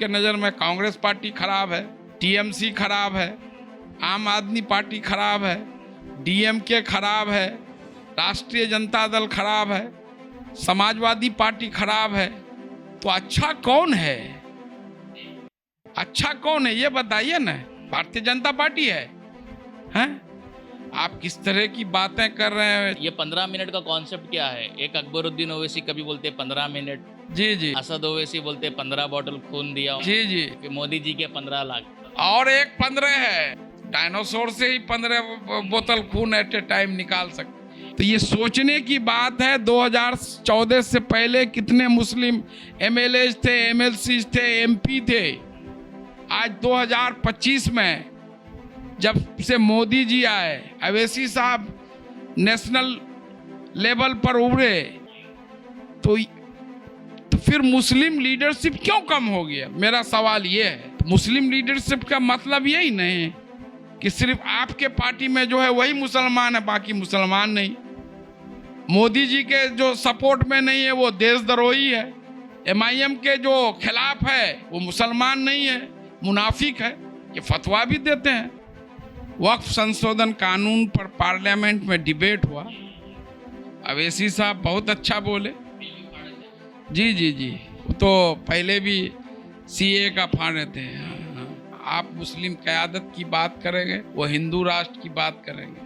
आपके नज़र में कांग्रेस पार्टी खराब है, टीएमसी खराब है, आम आदमी पार्टी खराब है, डीएमके खराब है, राष्ट्रीय जनता दल खराब है, समाजवादी पार्टी खराब है, तो अच्छा कौन है? अच्छा कौन है ये बताइए ना। भारतीय जनता पार्टी है? हैं? आप किस तरह की बातें कर रहे हैं? ये 15 मिनट का कॉन्सेप्ट क्या है? एक अकबरुद्दीन ओवैसी कभी बोलते 15 मिनट, जी जी असद ओवैसी बोलते 15 बॉटल खून दिया, जी जी। फिर मोदी जी के 15 लाख, और एक 15 है, डायनासोर से ही 15 बोतल खून एट ए टाइम निकाल सकते। तो ये सोचने की बात है 2014 से पहले कितने मुस्लिम एमएलए थे, एमएलसी थे, एमपी थे। आज 2025 में जब से मोदी जी आए, अवैसी साहब नेशनल लेवल पर उभरे, तो फिर मुस्लिम लीडरशिप क्यों कम हो गया? मेरा सवाल ये है। मुस्लिम लीडरशिप का मतलब यही नहीं है कि सिर्फ आपके पार्टी में जो है वही मुसलमान है, बाकी मुसलमान नहीं। मोदी जी के जो सपोर्ट में नहीं है वो देशद्रोही है। एमआईएम के जो खिलाफ है वो मुसलमान नहीं है, मुनाफिक है। ये फतवा भी देते हैं। वक्फ संशोधन कानून पर पार्लियामेंट में डिबेट हुआ, अवैसी साहब बहुत अच्छा बोले। जी जी जी, तो पहले भी सीए का फाड़े थे। आप मुस्लिम क़यादत की बात करेंगे, वो हिंदू राष्ट्र की बात करेंगे।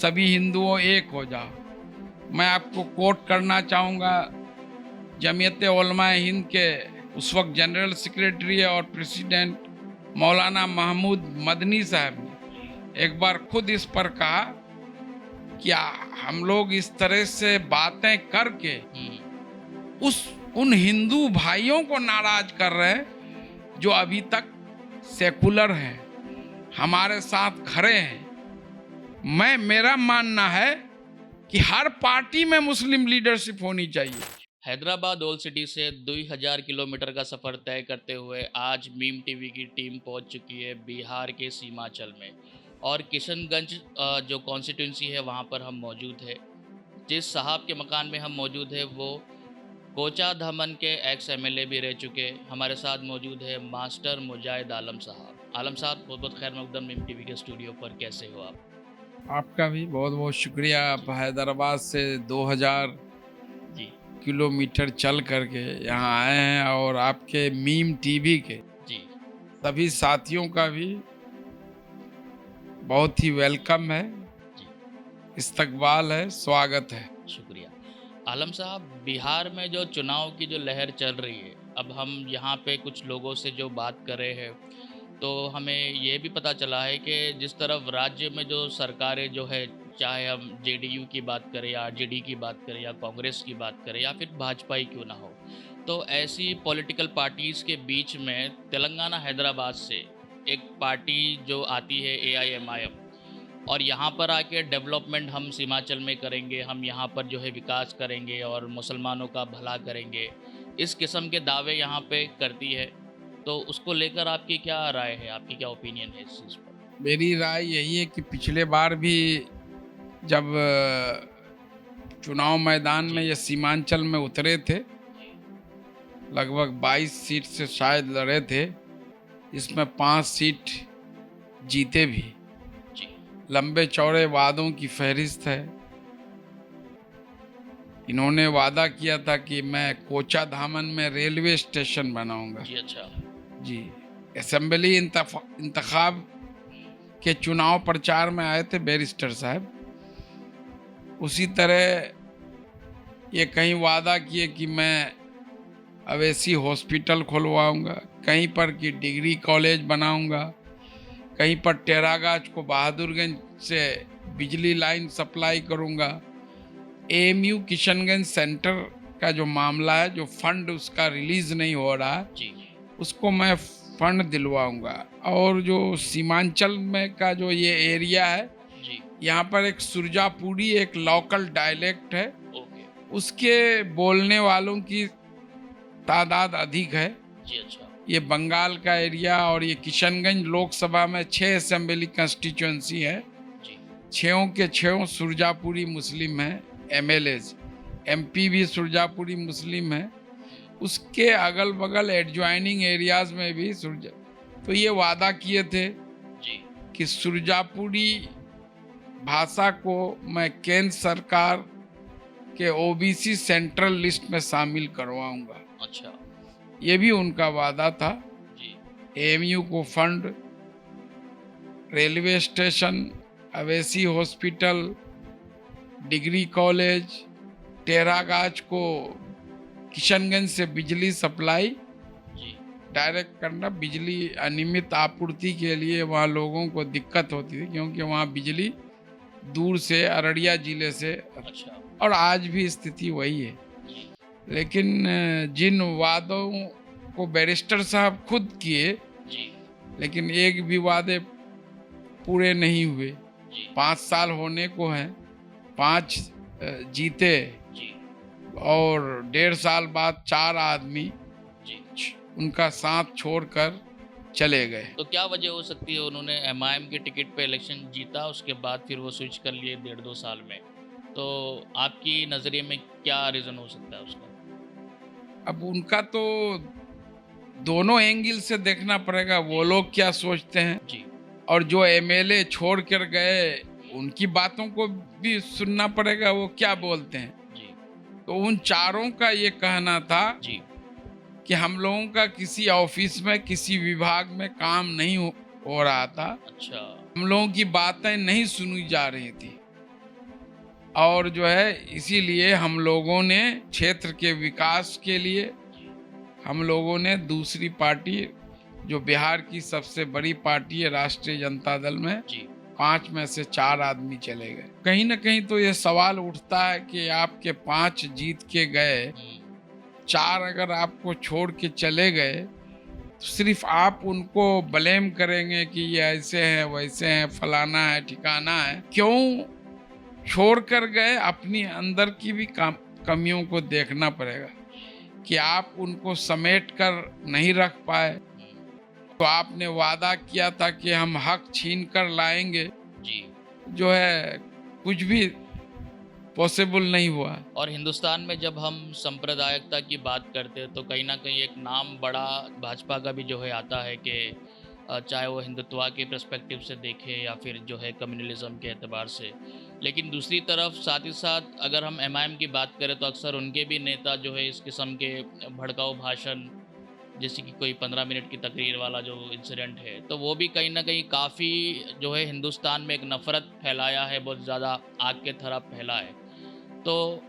सभी हिंदुओं एक हो जाओ। मैं आपको कोट करना चाहूँगा जमीयत उलमा हिंद के उस वक्त जनरल सेक्रेटरी और प्रेसिडेंट मौलाना महमूद मदनी साहब ने एक बार खुद इस पर कहा कि हम लोग इस तरह से बातें करके उन हिंदू भाइयों को नाराज कर रहे हैं जो अभी तक सेकुलर हैं, हमारे साथ खड़े हैं। मेरा मानना है कि हर पार्टी में मुस्लिम लीडरशिप होनी चाहिए। हैदराबाद ओल्ड सिटी से 2000 किलोमीटर का सफ़र तय करते हुए आज मीम टीवी की टीम पहुंच चुकी है बिहार के सीमांचल में, और किशनगंज जो कॉन्स्टिट्यूंसी है वहां पर हम मौजूद है। जिस साहब के मकान में हम मौजूद है वो कोचा धमन के एक्स एमएलए भी रह चुके। हमारे साथ मौजूद है मास्टर मुजाहिद आलम साहब। आलम साहब बहुत बहुत खैर मकदम मीम टीवी के स्टूडियो पर, कैसे हो आप? आपका भी बहुत बहुत शुक्रिया। आप हैदराबाद से 2000 जी किलोमीटर चल करके यहाँ आए हैं, और आपके मीम टीवी के जी सभी साथियों का भी बहुत ही वेलकम है, जी, इस्तकबाल है, स्वागत है। शुक्रिया। आलम साहब, बिहार में जो चुनाव की जो लहर चल रही है, अब हम यहाँ पे कुछ लोगों से जो बात कर रहे हैं तो हमें ये भी पता चला है कि जिस तरफ राज्य में जो सरकारें जो है, चाहे हम जेडीयू की बात करें या आरजेडी की बात करें या कांग्रेस की बात करें या फिर भाजपा ही क्यों ना हो, तो ऐसी पॉलिटिकल पार्टीज़ के बीच में तेलंगाना हैदराबाद से एक पार्टी जो आती है एआईएमआईएम, और यहाँ पर आके डेवलपमेंट हम सीमांचल में करेंगे, हम यहाँ पर जो है विकास करेंगे और मुसलमानों का भला करेंगे, इस किस्म के दावे यहाँ पे करती है। तो उसको लेकर आपकी क्या राय है, आपकी क्या ओपिनियन है इस चीज़ पर? मेरी राय यही है कि पिछले बार भी जब चुनाव मैदान में ये सीमांचल में उतरे थे, लगभग 22 सीट से शायद लड़े थे, इसमें 5 सीट जीते भी। जी लंबे चौड़े वादों की फहरिस्त है। इन्होंने वादा किया था कि मैं कोचा धामन में रेलवे स्टेशन बनाऊंगा। जी, अच्छा जी, असेंबली इंतखाब के चुनाव प्रचार में आए थे बैरिस्टर साहब। उसी तरह ये कहीं वादा किए कि मैं अवैसी हॉस्पिटल खुलवाऊंगा, कहीं पर कि डिग्री कॉलेज बनाऊंगा, कहीं पर टेरागाज को बहादुरगंज से बिजली लाइन सप्लाई करूंगा। एएमयू किशनगंज सेंटर का जो मामला है, जो फंड उसका रिलीज नहीं हो रहा, जी उसको मैं फंड दिलवाऊंगा। और जो सीमांचल में का जो ये एरिया है, जी, यहाँ पर एक सुरजापुरी एक लोकल डायलेक्ट है, ओके, उसके बोलने वालों की तादाद अधिक है। जी अच्छा, ये बंगाल का एरिया, और ये किशनगंज लोकसभा में 6 असेंबली कंस्टिट्यूंसी है, जी 6 के 6 सुरजापुरी मुस्लिम हैं एमएलएज। एमपी भी सुरजापुरी मुस्लिम है। उसके अगल बगल एडजॉइनिंग एरियाज में भी तो ये वादा किए थे जी कि सुरजापुरी भाषा को मैं केंद्र सरकार के ओबीसी सेंट्रल लिस्ट में शामिल करवाऊंगा। अच्छा ये भी उनका वादा था। जी एएमयू को fund, railway station, Owaisi hospital, degree college, टेरागाज को किशनगंज से बिजली सप्लाई जी डायरेक्ट करना। बिजली अनियमित आपूर्ति के लिए वहाँ लोगों को दिक्कत होती थी क्योंकि वहाँ बिजली दूर से, अररिया जिले से, अच्छा और आज भी स्थिति वही है। जी लेकिन जिन वादों को बैरिस्टर साहब खुद किए, जी लेकिन एक भी वादे पूरे नहीं हुए। जी 5 साल होने को हैं, 5 जीते जी और 1.5 साल बाद 4 आदमी जी। उनका साथ छोड़कर चले गए। तो क्या वजह हो सकती है, उन्होंने एमआईएम के टिकट पे इलेक्शन जीता, उसके बाद फिर वो स्विच कर लिए 1.5-2 साल में, तो आपकी नज़रिए में क्या रीज़न हो सकता है उसका? अब उनका तो दोनों एंगल से देखना पड़ेगा, वो लोग क्या सोचते हैं जी और जो एमएलए छोड़ कर गए उनकी बातों को भी सुनना पड़ेगा, वो क्या बोलते हैं। जी तो उन चारों का ये कहना था जी कि हम लोगों का किसी ऑफिस में, किसी विभाग में काम नहीं हो रहा था, अच्छा हम लोगों की बातें नहीं सुनी जा रही थी, और जो है इसीलिए हम लोगों ने क्षेत्र के विकास के लिए हम लोगों ने दूसरी पार्टी, जो बिहार की सबसे बड़ी पार्टी है राष्ट्रीय जनता दल में, जी 5 में से 4 आदमी चले गए। कहीं ना कहीं तो ये सवाल उठता है कि आपके 5 जीत के गए, 4 अगर आपको छोड़ के चले गए तो सिर्फ आप उनको ब्लेम करेंगे कि ये ऐसे हैं, वैसे हैं, फलाना है, ठिकाना है। क्यों छोड़ कर गए, अपनी अंदर की भी कमियों को देखना पड़ेगा कि आप उनको समेट कर नहीं रख पाए। तो आपने वादा किया था कि हम हक छीन कर लाएंगे, जी जो है कुछ भी पॉसिबल नहीं हुआ। और हिंदुस्तान में जब हम सांप्रदायिकता की बात करते हैं तो कहीं ना कहीं एक नाम बड़ा भाजपा का भी जो है आता है कि चाहे वो हिंदुत्व के पर्सपेक्टिव से देखें या फिर जो है कम्युनलिज्म के एतबार से, लेकिन दूसरी तरफ साथ ही साथ अगर हम एमआईएम की बात करें तो अक्सर उनके भी नेता जो है इस किस्म के भड़काऊ भाषण, जैसे कि कोई 15 मिनट की तकरीर वाला जो इंसिडेंट है, तो वो भी कहीं ना कहीं काफ़ी जो है हिंदुस्तान में एक नफ़रत फैलाया है, बहुत ज़्यादा आग के तरह फैला है। तो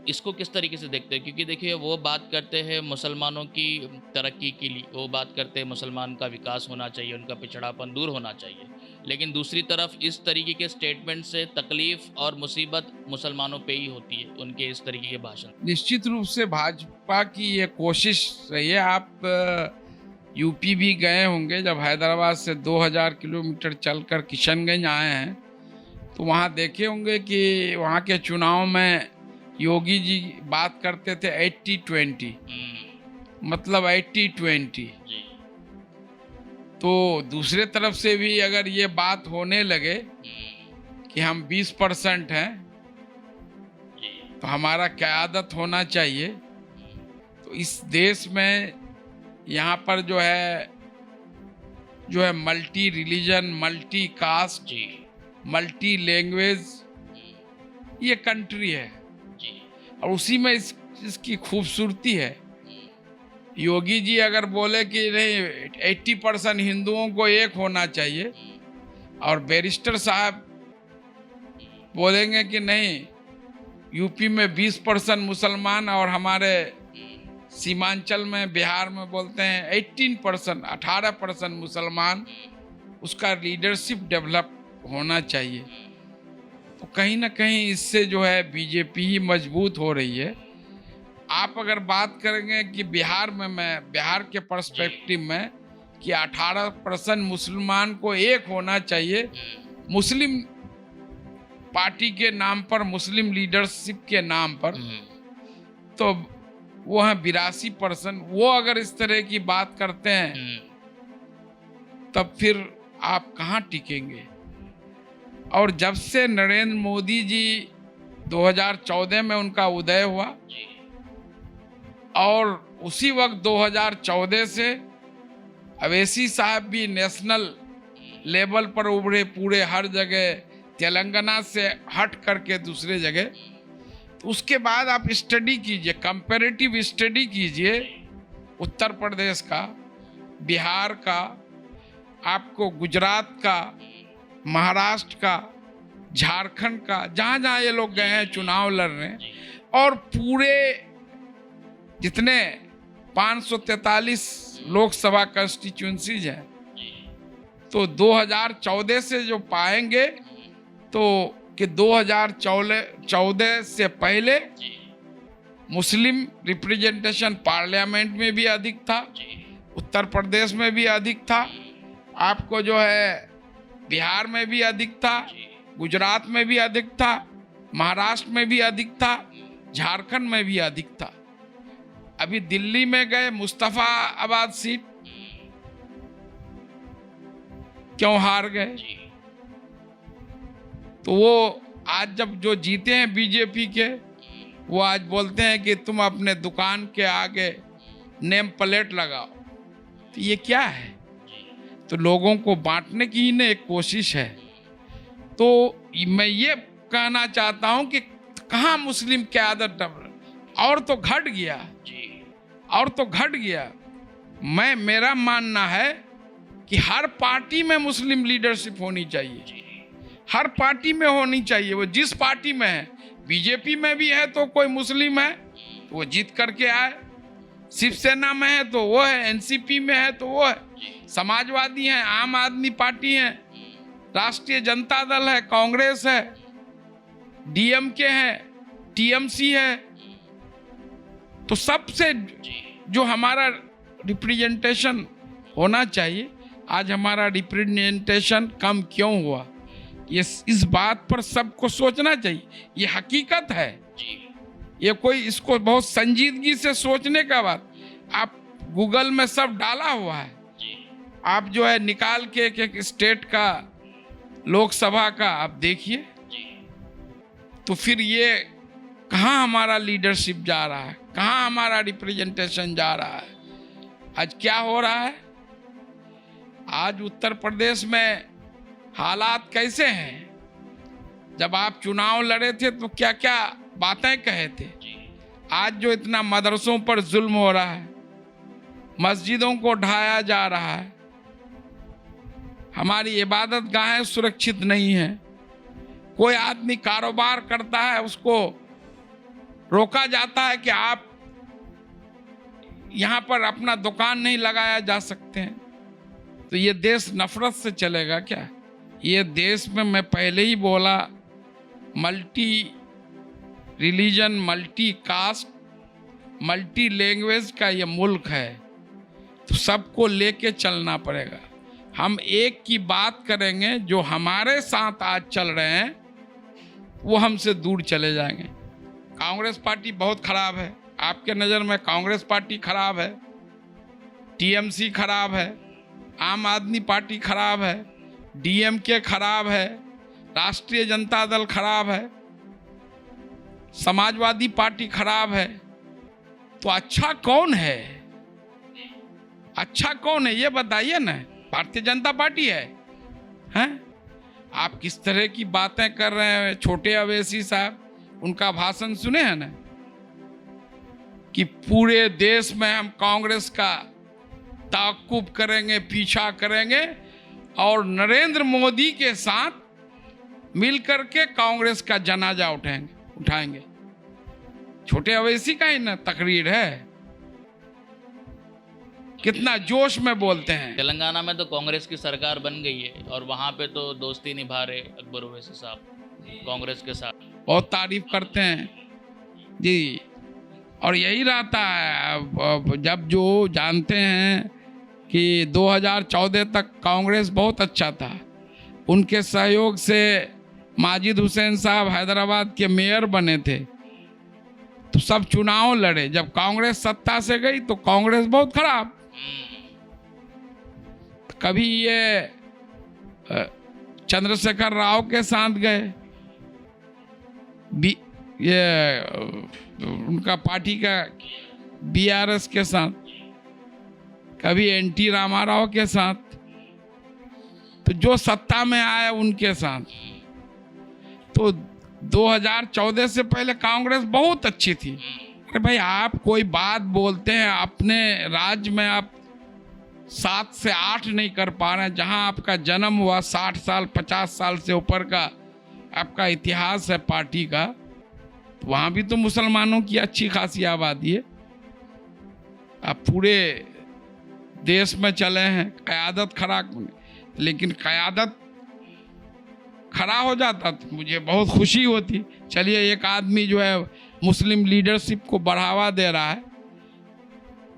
इसको किस तरीके से देखते हैं? क्योंकि देखिए वो बात करते हैं मुसलमानों की तरक्की के लिए, वो बात करते हैं मुसलमान का विकास होना चाहिए, उनका पिछड़ापन दूर होना चाहिए, लेकिन दूसरी तरफ इस तरीके के स्टेटमेंट से तकलीफ और मुसीबत मुसलमानों पे ही होती है, उनके इस तरीके के भाषण। निश्चित रूप से भाजपा की ये कोशिश रही है। आप यूपी भी गए होंगे, जब हैदराबाद से 2000 किलोमीटर चलकर किशनगंज आए हैं तो वहाँ देखे होंगे कि वहाँ के चुनाव में योगी जी बात करते थे 80-20, मतलब 80-20। जी तो दूसरे तरफ से भी अगर ये बात होने लगे कि हम 20% हैं जी तो हमारा क़यादत होना चाहिए, तो इस देश में यहाँ पर जो है मल्टी रिलीजन, मल्टी कास्ट, जी मल्टी लैंग्वेज ये कंट्री है, जी और उसी में इसकी खूबसूरती है। योगी जी अगर बोले कि नहीं 80% हिंदुओं को एक होना चाहिए, और बैरिस्टर साहब बोलेंगे कि नहीं यूपी में 20% मुसलमान, और हमारे सीमांचल में बिहार में बोलते हैं 18% मुसलमान, उसका लीडरशिप डेवलप होना चाहिए। तो कहीं ना कहीं इससे जो है बीजेपी ही मजबूत हो रही है। आप अगर बात करेंगे कि बिहार में, मैं बिहार के पर्सपेक्टिव में, कि 18% मुसलमान को एक होना चाहिए मुस्लिम पार्टी के नाम पर, मुस्लिम लीडरशिप के नाम पर, तो वो है 82%। वो अगर इस तरह की बात करते हैं तब फिर आप कहाँ टिकेंगे। और जब से नरेंद्र मोदी जी 2014 में उनका उदय हुआ और उसी वक्त 2014 से अवैसी साहब भी नेशनल लेवल पर उभरे, पूरे हर जगह, तेलंगाना से हट करके दूसरे जगह। तो उसके बाद आप स्टडी कीजिए, कंपैरेटिव स्टडी कीजिए उत्तर प्रदेश का, बिहार का, आपको गुजरात का, महाराष्ट्र का, झारखंड का, जहाँ जहाँ ये लोग गए हैं चुनाव लड़ने, और पूरे जितने 543 लोकसभा कंस्टिट्यूंसीज हैं, तो 2014 से जो पाएंगे तो कि 2014 से पहले मुस्लिम रिप्रेजेंटेशन पार्लियामेंट में भी अधिक था, उत्तर प्रदेश में भी अधिक था, आपको जो है बिहार में भी अधिक था, गुजरात में भी अधिक था, महाराष्ट्र में भी अधिक था, झारखंड में भी अधिक था। अभी दिल्ली में गए, मुस्तफाबाद सीट क्यों हार गए? तो वो आज जब जो जीते हैं बीजेपी के, वो आज बोलते हैं कि तुम अपने दुकान के आगे नेम प्लेट लगाओ। तो ये क्या है? तो लोगों को बांटने की ही एक कोशिश है। तो मैं ये कहना चाहता हूं कि कहाँ मुस्लिम क़यादत, और तो घट गया, और तो घट गया। मेरा मानना है कि हर पार्टी में मुस्लिम लीडरशिप होनी चाहिए, हर पार्टी में होनी चाहिए। वो जिस पार्टी में है, बीजेपी में भी है तो कोई मुस्लिम है तो वो जीत करके आए, शिवसेना में है तो वो है, एनसीपी में है तो वो है, समाजवादी है, आम आदमी पार्टी है, राष्ट्रीय जनता दल है, कांग्रेस है, डीएमके है, टीएमसी है। तो सबसे जो हमारा रिप्रेजेंटेशन होना चाहिए, आज हमारा रिप्रेजेंटेशन कम क्यों हुआ, ये इस बात पर सबको सोचना चाहिए। ये हकीकत है, ये कोई इसको बहुत संजीदगी से सोचने का बात। आप गूगल में सब डाला हुआ है, आप जो है निकाल के एक स्टेट का, लोकसभा का आप देखिए, तो फिर ये कहाँ हमारा लीडरशिप जा रहा है, कहाँ हमारा रिप्रेजेंटेशन जा रहा है। आज क्या हो रहा है? आज उत्तर प्रदेश में हालात कैसे हैं? जब आप चुनाव लड़े थे तो क्या क्या बातें कहे थे। आज जो इतना मदरसों पर जुल्म हो रहा है, मस्जिदों को ढाया जा रहा है, हमारी इबादत गाहें सुरक्षित नहीं है, कोई आदमी कारोबार करता है उसको रोका जाता है कि आप यहाँ पर अपना दुकान नहीं लगाया जा सकते हैं। तो ये देश नफरत से चलेगा क्या? ये देश में मैं पहले ही बोला, multi religion, multi caste, multi language का ये मुल्क है, तो सबको लेके चलना पड़ेगा। हम एक की बात करेंगे, जो हमारे साथ आज चल रहे हैं वो हमसे दूर चले जाएंगे। कांग्रेस पार्टी बहुत खराब है, आपके नज़र में कांग्रेस पार्टी खराब है, टीएमसी खराब है, आम आदमी पार्टी खराब है, डीएमके खराब है, राष्ट्रीय जनता दल खराब है, समाजवादी पार्टी खराब है। तो अच्छा कौन है? अच्छा कौन है ये बताइए ना। भारतीय जनता पार्टी है, हैं? आप किस तरह की बातें कर रहे हैं। छोटे अवैसी साहब, उनका भाषण सुने हैं ना, कि पूरे देश में हम कांग्रेस का ताक़ुब करेंगे, पीछा करेंगे और नरेंद्र मोदी के साथ मिलकर के कांग्रेस का जनाजा उठाएंगे। छोटे अवैसी का ही ना तकरीर है, कितना जोश में बोलते हैं। तेलंगाना में तो कांग्रेस की सरकार बन गई है और वहाँ पे तो दोस्ती निभा रहे अकबर ओवैसी साहब कांग्रेस के साथ, बहुत तारीफ करते हैं जी। और यही रहता है, जब जो जानते हैं कि 2014 तक कांग्रेस बहुत अच्छा था, उनके सहयोग से माजिद हुसैन साहब हैदराबाद के मेयर बने थे, तो सब चुनाव लड़े। जब कांग्रेस सत्ता से गई तो कांग्रेस बहुत खराब। कभी ये चंद्रशेखर राव के साथ गए, ये उनका पार्टी का बीआरएस के साथ, कभी एनटी रामाराव के साथ, तो जो सत्ता में आए उनके साथ। तो 2014 से पहले कांग्रेस बहुत अच्छी थी। अरे भाई, आप कोई बात बोलते हैं, अपने राज्य में आप 7 से 8 नहीं कर पा रहे हैं, जहां आपका जन्म हुआ, 60 साल 50 साल से ऊपर का आपका इतिहास है पार्टी का, तो वहां भी तो मुसलमानों की अच्छी खासी आबादी है। आप पूरे देश में चले हैं, क़यादत खड़ा, लेकिन क़यादत खड़ा हो जाता तो मुझे बहुत खुशी होती। चलिए, एक आदमी जो है मुस्लिम लीडरशिप को बढ़ावा दे रहा है,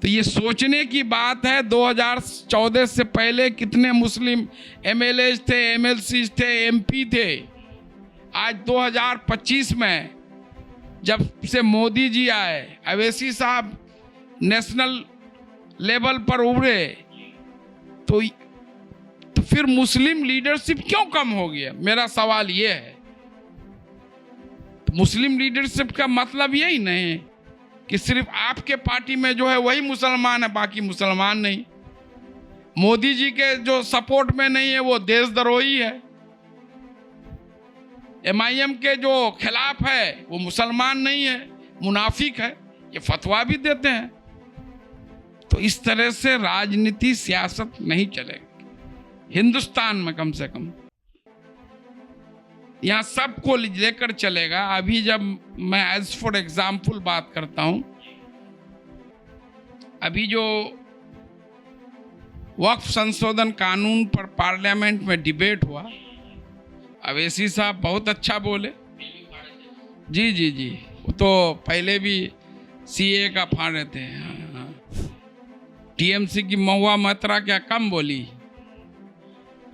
तो ये सोचने की बात है 2014 से पहले कितने मुस्लिम एमएलए थे, एमएलसी थे, एमपी थे। आज 2025 में जब से मोदी जी आए, अवैसी साहब नेशनल लेवल पर उभरे, तो फिर मुस्लिम लीडरशिप क्यों कम हो गया? मेरा सवाल ये है। तो मुस्लिम लीडरशिप का मतलब यही नहीं कि सिर्फ आपके पार्टी में जो है वही मुसलमान है, बाकी मुसलमान नहीं। मोदी जी के जो सपोर्ट में नहीं है वो देशद्रोही है। एमआईएम के जो खिलाफ है वो मुसलमान नहीं है, मुनाफिक है। ये फतवा भी देते हैं। तो इस तरह से राजनीति, सियासत नहीं चलेगी हिंदुस्तान में। कम से कम यहाँ सबको लेकर चलेगा। अभी जब मैं एज फॉर एग्जाम्पल बात करता हूं, अभी जो वक्फ संशोधन कानून पर पार्लियामेंट में डिबेट हुआ, अवैसी साहब बहुत अच्छा बोले। जी जी जी, वो तो पहले भी सीए का फाड़े थे। टीएमसी की महुआ मोइत्रा क्या कम बोली,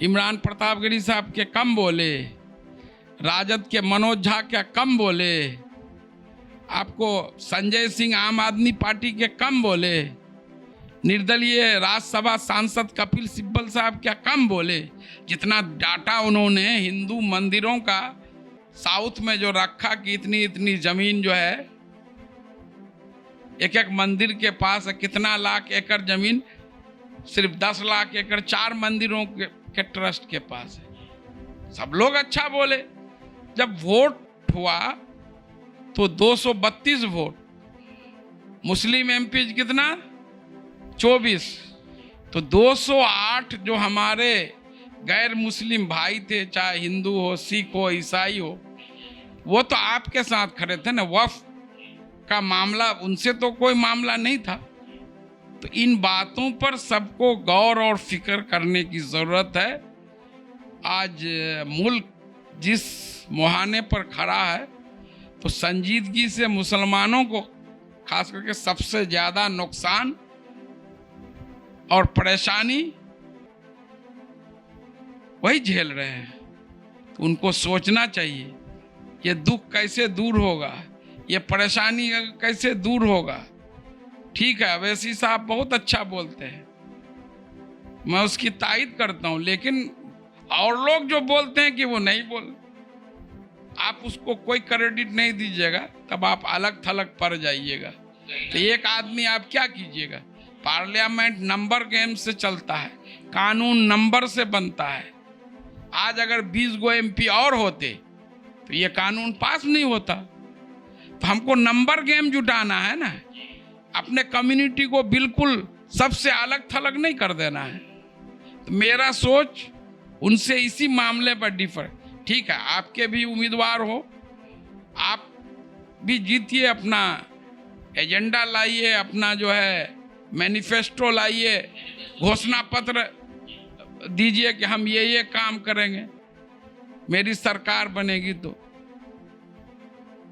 इमरान प्रतापगढ़ी साहब के कम बोले, राजद के मनोज झा क्या कम बोले, आपको संजय सिंह आम आदमी पार्टी के कम बोले, निर्दलीय राज्यसभा सांसद कपिल सिब्बल साहब क्या कम बोले। जितना डाटा उन्होंने हिंदू मंदिरों का साउथ में जो रखा कि इतनी इतनी जमीन जो है, एक एक मंदिर के पास है, कितना लाख एकड़ जमीन, सिर्फ 10 लाख एकड़ 4 मंदिरों के ट्रस्ट के पास है। सब लोग अच्छा बोले। जब वोट हुआ तो 232 वोट, मुस्लिम एमपी कितना 24, तो 208 जो हमारे गैर मुस्लिम भाई थे, चाहे हिंदू हो, सिख हो, ईसाई हो, वो तो आपके साथ खड़े थे ना। वक्फ का मामला, उनसे तो कोई मामला नहीं था। तो इन बातों पर सबको गौर और फिक्र करने की जरूरत है। आज मुल्क जिस मुहाने पर खड़ा है, तो संजीदगी से मुसलमानों को खास करके सबसे ज्यादा नुकसान और परेशानी वही झेल रहे हैं। तो उनको सोचना चाहिए ये दुख कैसे दूर होगा, ये परेशानी कैसे दूर होगा। ठीक है, अवैसी साहब बहुत अच्छा बोलते हैं, मैं उसकी तारीफ करता हूं, लेकिन और लोग जो बोलते हैं कि वो नहीं बोल, आप उसको कोई क्रेडिट नहीं दीजिएगा, तब आप अलग थलग पड़ जाइएगा। तो एक आदमी आप क्या कीजिएगा? पार्लियामेंट नंबर गेम से चलता है, कानून नंबर से बनता है। आज अगर 20 गो एमपी और होते तो ये कानून पास नहीं होता। तो हमको नंबर गेम जुटाना है ना, अपने कम्युनिटी को बिल्कुल सबसे अलग थलग नहीं कर देना है। तो मेरा सोच उनसे इसी मामले पर डिफर। ठीक है, आपके भी उम्मीदवार हो, आप भी जीतिए, अपना एजेंडा लाइए, अपना जो है मैनिफेस्टो लाइए, घोषणा पत्र दीजिए कि हम ये काम करेंगे, मेरी सरकार बनेगी तो,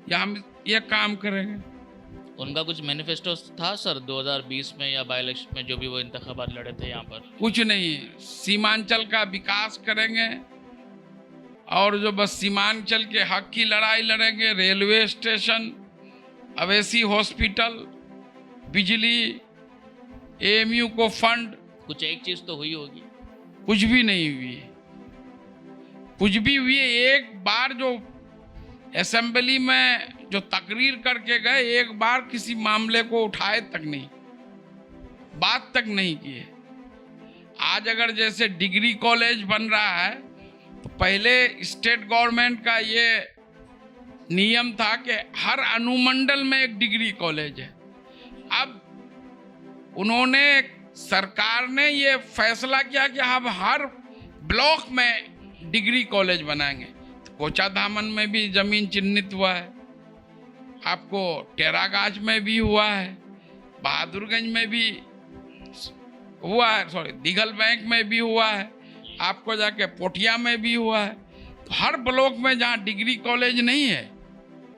या हम ये काम करेंगे। उनका कुछ मैनिफेस्टो था सर 2020 में या बाई इलेक्शन में, जो भी वो इंतखाबात लड़े थे यहाँ पर? कुछ नहीं, सीमांचल का विकास करेंगे और जो बस सीमांचल के हक की लड़ाई लड़ेंगे। रेलवे स्टेशन, अवैसी हॉस्पिटल, बिजली, एएमयू को फंड, कुछ एक चीज तो हुई होगी? कुछ भी नहीं हुई, कुछ भी हुई। एक बार जो असेंबली में जो तकरीर करके गए, एक बार किसी मामले को उठाए तक नहीं, बात तक नहीं किए। आज अगर जैसे डिग्री कॉलेज बन रहा है, तो पहले स्टेट गवर्नमेंट का ये नियम था कि हर अनुमंडल में एक डिग्री कॉलेज है। अब उन्होंने, सरकार ने ये फैसला किया कि हम हर ब्लॉक में डिग्री कॉलेज बनाएंगे। तो कोचाधामन में भी जमीन चिन्हित हुआ है, आपको टेरागाज में भी हुआ है, बहादुरगंज में भी हुआ है, दिघल बैंक में भी हुआ है, आपको जाके पोटिया में भी हुआ है। तो हर ब्लॉक में जहाँ डिग्री कॉलेज नहीं है,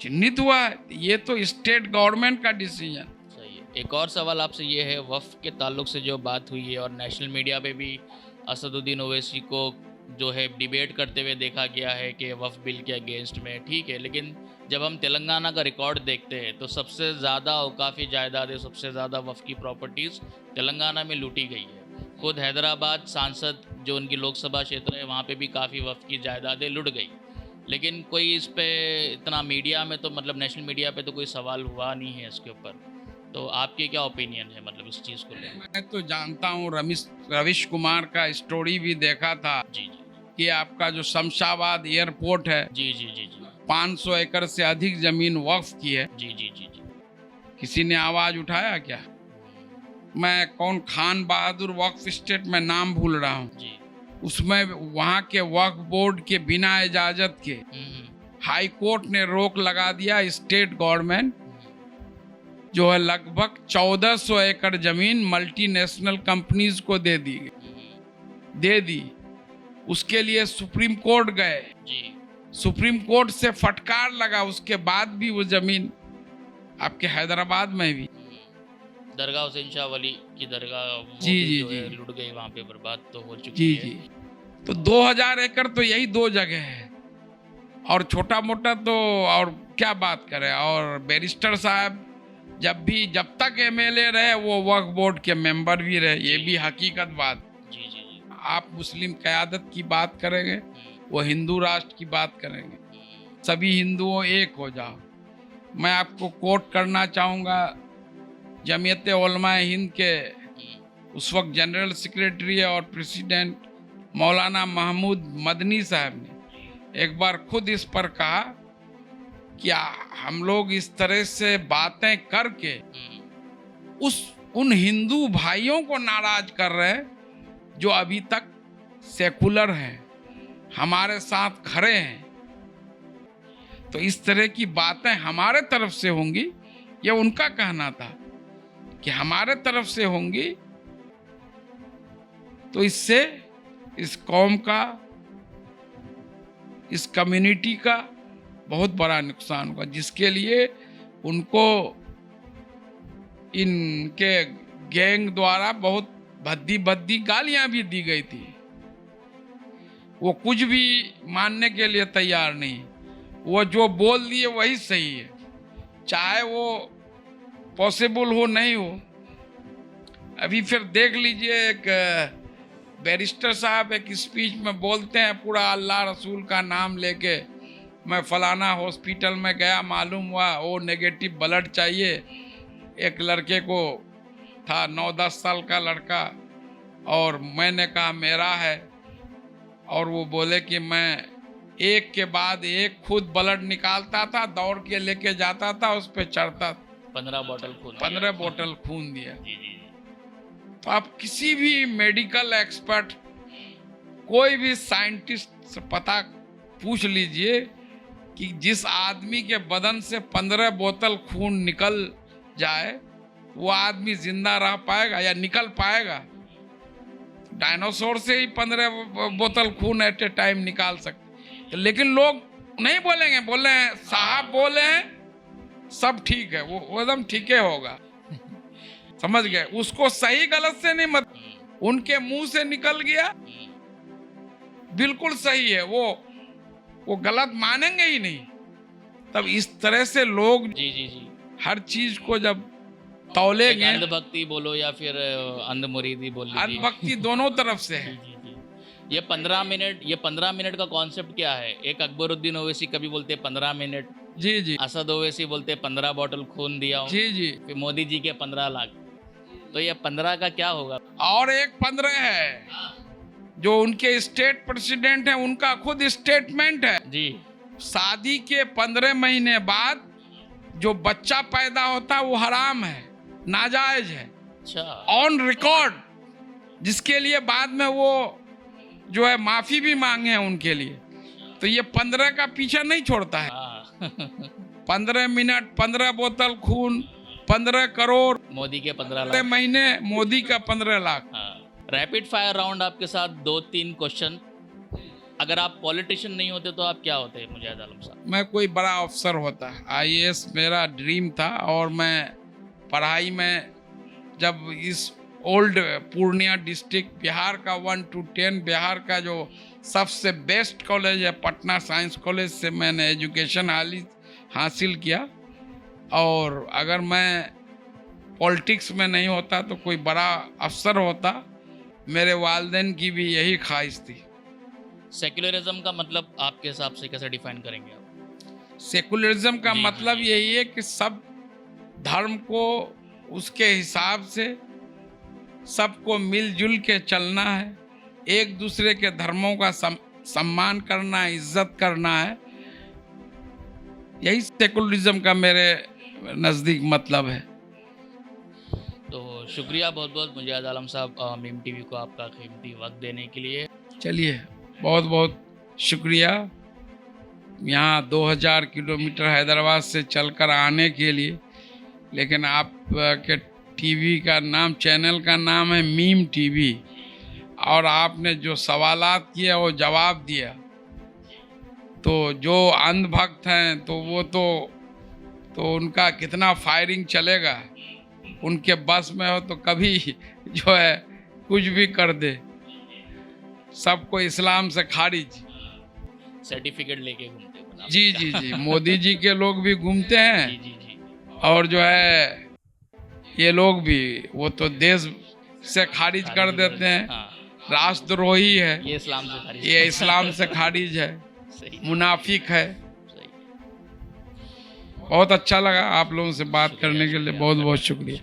चिन्हित हुआ है। ये तो स्टेट गवर्नमेंट का डिसीजन। सही है। एक और सवाल आपसे ये है, वफ़ के ताल्लुक से जो बात हुई है और नेशनल मीडिया पे भी असदुद्दीन ओवैसी को जो है डिबेट करते हुए देखा गया है कि वफ़ बिल के अगेंस्ट में, ठीक है, लेकिन जब हम तेलंगाना का रिकॉर्ड देखते हैं तो सबसे ज़्यादा औकाफ़ी जायदादें, सबसे ज़्यादा वफ़ की प्रॉपर्टीज़ तेलंगाना में लूटी गई है। खुद हैदराबाद सांसद जो उनकी लोकसभा क्षेत्र है, वहाँ पे भी काफ़ी वफ़ की जायदादें लुट गई, लेकिन कोई इस पे इतना मीडिया में तो मतलब नेशनल मीडिया पे तो कोई सवाल हुआ नहीं है इसके ऊपर। तो आपकी क्या ओपिनियन है मतलब इस चीज़ को लेकर? मैं तो जानता हूँ, रविश कुमार का स्टोरी भी देखा था जी जी कि आपका जो शमशाबाद एयरपोर्ट है, जी जी जी जी 500 एकड़ से अधिक जमीन वक्फ की है। जी जी जी जी किसी ने आवाज उठाया क्या? मैं कौन, खान बहादुर वक्फ स्टेट में नाम भूल रहा हूँ, जी उसमें वहाँ के वक्फ बोर्ड के बिना इजाजत के हाई कोर्ट ने रोक लगा दिया। स्टेट गवर्नमेंट जो है लगभग 1400 एकड़ जमीन मल्टीनेशनल कंपनीज को दे दी। उसके लिए सुप्रीम कोर्ट गए, जी सुप्रीम कोर्ट से फटकार लगा, उसके बाद भी वो जमीन आपके हैदराबाद में भी दरगाह हुसैन शाह वली की दरगाह वो जी भी जी जो है जी लुट गई, वहाँ पे बर्बाद तो हो चुकी जी है। जी। तो 2000 एकड़ तो यही दो जगह है, और छोटा मोटा तो और क्या बात करें। और बैरिस्टर साहब जब तक एमएलए रहे वो वक्फ बोर्ड के मेंबर भी रहे, ये भी हकीकत बात। जी जी जी आप मुस्लिम क़यादत की बात करेंगे, वो हिंदू राष्ट्र की बात करेंगे, सभी हिंदुओं एक हो जाओ। मैं आपको कोट करना चाहूँगा, जमीयत उलमा हिंद के उस वक्त जनरल सेक्रेटरी और प्रेसिडेंट मौलाना महमूद मदनी साहब ने एक बार खुद इस पर कहा कि हम लोग इस तरह से बातें करके उन हिंदू भाइयों को नाराज कर रहे हैं जो अभी तक सेकुलर हैं, हमारे साथ खड़े हैं। तो इस तरह की बातें हमारे तरफ से होंगी, ये उनका कहना था कि हमारे तरफ से होंगी, तो इससे इस कौम का, इस कम्युनिटी का बहुत बड़ा नुकसान होगा, जिसके लिए उनको इनके गैंग द्वारा बहुत भद्दी गालियां भी दी गई थी। वो कुछ भी मानने के लिए तैयार नहीं, वो जो बोल दिए वही सही है, चाहे वो पॉसिबल हो नहीं हो। अभी फिर देख लीजिए, एक बैरिस्टर साहब एक स्पीच में बोलते हैं पूरा अल्लाह रसूल का नाम लेके, मैं फलाना हॉस्पिटल में गया, मालूम हुआ वो नेगेटिव ब्लड चाहिए। एक लड़के को था 9-10 साल का लड़का, और मैंने कहा मेरा है, और वो बोले कि मैं एक के बाद एक खुद ब्लड निकालता था, दौड़ के लेके जाता था, उस पर चढ़ता, 15 बोतल खून 15 बोतल खून दिया। जी जी तो आप किसी भी मेडिकल एक्सपर्ट, कोई भी साइंटिस्ट से पता पूछ लीजिए कि जिस आदमी के बदन से 15 बोतल खून निकल जाए, वो आदमी जिंदा रह पाएगा या निकल पाएगा? डायनासोर से ही 15 बोतल खून एट ए टाइम निकाल सकते, लेकिन लोग नहीं बोलेंगे, बोले हैं साहब बोले हैं सब ठीक है, वो एकदम ठीक है होगा। समझ गए? उसको सही गलत से नहीं, मत उनके मुंह से निकल गया बिल्कुल सही है, वो गलत मानेंगे ही नहीं। तब इस तरह से लोग जी जी जी हर चीज को जब तौलेंगे, अंधभक्ति बोलो या फिर अंध मुरीदी बोल लीजिए, अंधभक्ति दोनों तरफ से है। जी जी जी। ये 15 मिनट का कॉन्सेप्ट क्या है? एक अकबरुद्दीन ओवैसी कभी बोलते हैं 15 मिनट, जी जी असद ओवैसी बोलते 15 बॉटल खून दिया हूँ, जी जी। फिर मोदी जी के 15 लाख। तो ये 15 का क्या होगा? और एक 15 है जो उनके स्टेट प्रेसिडेंट है, उनका खुद स्टेटमेंट है, जी। शादी के 15 महीने बाद जो बच्चा पैदा होता है वो हराम है, नाजायज है, अच्छा। ऑन रिकॉर्ड, जिसके लिए बाद में वो जो है माफी भी मांगे हैं उनके लिए। तो ये 15 का पीछा नहीं छोड़ता है। हाँ। 15 मिनट, 15 बोतल खून, 15 करोड़, मोदी के 15 15 लाख। महीने मोदी का 15 लाख। हाँ। रैपिड फायर राउंड आपके साथ 2-3 क्वेश्चन। अगर आप पॉलिटिशियन नहीं होते तो आप क्या होते हैं मुजाहिद आलम साहब? मैं कोई बड़ा अफसर होता। IAS मेरा ड्रीम था, और मैं पढ़ाई में जब इस ओल्ड पूर्णिया डिस्ट्रिक्ट, बिहार का 1 to 10 बिहार का जो सबसे बेस्ट कॉलेज है पटना साइंस कॉलेज से मैंने एजुकेशन हासिल किया। और अगर मैं पॉलिटिक्स में नहीं होता तो कोई बड़ा अफसर होता। मेरे वालिदैन की भी यही ख्वाहिश थी। सेक्युलरिज्म का मतलब आपके हिसाब से कैसे डिफाइन करेंगे आप? सेकुलरिज्म का जी, मतलब जी। यही है कि सब धर्म को उसके हिसाब से सबको मिलजुल के चलना है, एक दूसरे के धर्मों का सम्मान करना है, इज्जत करना है। यही सेकुलरिज्म का मेरे नज़दीक मतलब है। तो शुक्रिया बहुत बहुत मुजाहिद आलम साहब मीम टीवी को आपका कीमती वक्त देने के लिए। चलिए, बहुत बहुत शुक्रिया यहाँ 2000 किलोमीटर हैदराबाद से चलकर आने के लिए। लेकिन आप के टीवी का नाम, चैनल का नाम है मीम टीवी, और आपने जो सवालात किए वो जवाब दिया। तो जो अंधभक्त हैं तो वो तो उनका कितना फायरिंग चलेगा, उनके बस में हो तो कभी जो है कुछ भी कर दे, सबको इस्लाम से खारिज। सर्टिफिकेट लेके घूमते हो ना? जी जी जी, मोदी जी के लोग भी घूमते हैं, जी जी जी। और जो है ये लोग भी, वो तो देश से खारिज कर देते हैं, हाँ, राष्ट्रद्रोही है, ये इस्लाम से खारिज। ये इस्लाम से खारिज है, सही मुनाफिक है। सही। बहुत अच्छा लगा आप लोगों से बात करने के लिए, बहुत बहुत शुक्रिया।